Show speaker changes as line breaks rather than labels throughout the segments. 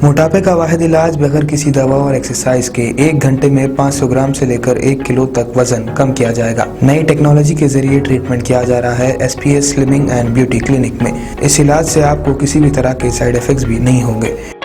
मोटापे का वाहिद इलाज बगैर किसी दवा और एक्सरसाइज के 1 घंटे में 500 ग्राम से लेकर 1 किलो तक वजन कम किया जाएगा। नई टेक्नोलॉजी के जरिए ट्रीटमेंट किया जा रहा है SPS slimming and beauty clinic में। इस इलाज से आपको किसी भी तरह के साइड इफेक्ट्स भी नहीं होंगे।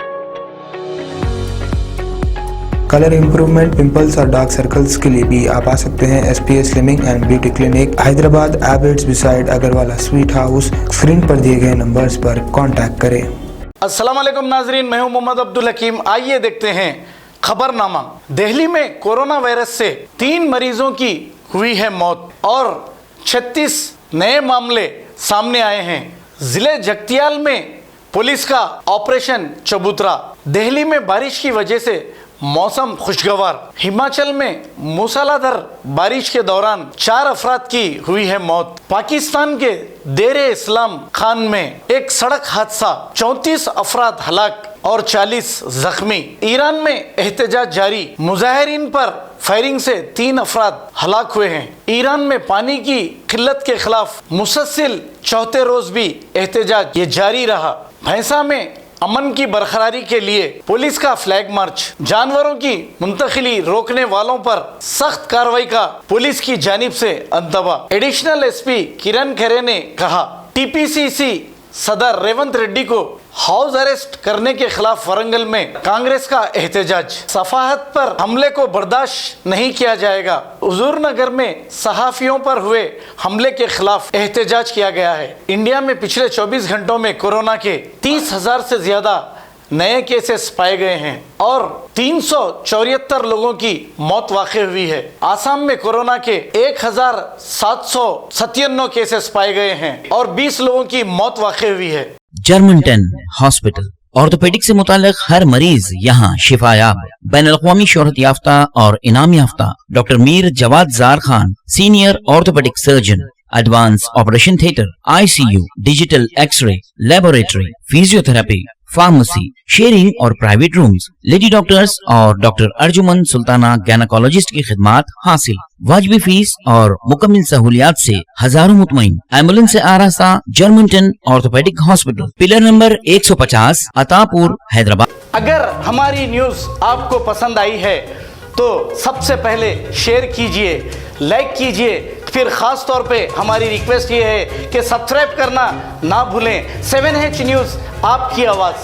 कलर इंप्रूवमेंट, पिंपल्स और डार्क सर्कल्स के लिए भी आप आ सकते हैं SPS slimming and beauty clinic, Hyderabad, Abids beside Agrawala sweet house. Screen पर दिए गए नंबर्स पर कांटेक्ट करें।
अस्सलाम वालेकुम नाजरीन, मैं हूं मोहम्मद अब्दुल हकीम। आइए देखते हैं खबरनामा। दिल्ली में कोरोना वायरस से 3 मरीजों की हुई है मौत और 36 नए मामले सामने आए हैं। जिले जगतियाल में पुलिस का ऑपरेशन चबूतरा। दिल्ली में बारिश की वजह से मौसम खुशगवार। हिमाचल में मूसलाधार बारिश के दौरान 4 अफराद की हुई है मौत। पाकिस्तान के देरे इस्लाम खान में एक सड़क हादसा, 34 अफराद हलाक और 40 जख्मी। ईरान में एहतजाज जारी, मुजाहिरीन पर फायरिंग से 3 अफराद हलाक हुए हैं। ईरान में पानी की किल्लत के खिलाफ मुसलसल चौथे रोज भी एहतजाज ये जारी रहा। भैंसा में अमन की बरकरारी के लिए पुलिस का फ्लैग मार्च। जानवरों की मुंतकिली रोकने वालों पर सख्त कार्रवाई का पुलिस की जानिब से अंतबा। एडिशनल SP किरण खरे ने कहा, TPCC सदर रेवंत रेड्डी को हाउस अरेस्ट करने के खिलाफ वरंगल में कांग्रेस का एहतजाज। सफाहत पर हमले को बर्दाश्त नहीं किया जाएगा। हुजूर नगर में सहाफियों पर हुए हमले के खिलाफ एहतजाज किया गया है। इंडिया में पिछले 24 घंटों में कोरोना के 30,000 से ज्यादा नए केसेस पाए गए हैं और 374 लोगों की मौत वाक़ई हुई है। आसाम में कोरोना के 1797 केसेस पाए गए हैं और 20 लोगों की मौत वाक़ई हुई है।
जर्मनटन हॉस्पिटल, ऑर्थोपेडिक से मुताल्लिक हर मरीज यहाँ शिफायाब। बैनुल-अक़वामी शोहरत याफ्ता और इनाम याफ्ता doctor Mir Jawad Zar Khan, senior orthopaedic surgeon, advance operation theatre, ICU, digital x ray, laboratory, physiotherapy, pharmacy, sharing और प्राइवेट रूम्स, लेडी डॉक्टर्स और डॉक्टर अर्जुमन सुल्ताना गायनेकोलॉजिस्ट की खिदमात हासिल। वाजिबी फीस और मुकम्मल सहूलियात से हजारों मुतमईन। एम्बुलेंस से आरास्ता Germanton orthopaedic hospital, pillar number 150, Attapur, Hyderabad.
अगर हमारी न्यूज आपको पसंद आई है तो सबसे पहले शेयर कीजिए, लाइक कीजिए। फिर खास तौर पे हमारी रिक्वेस्ट ये है कि सब्सक्राइब करना ना भूलें। 7H न्यूज़, आपकी आवाज़।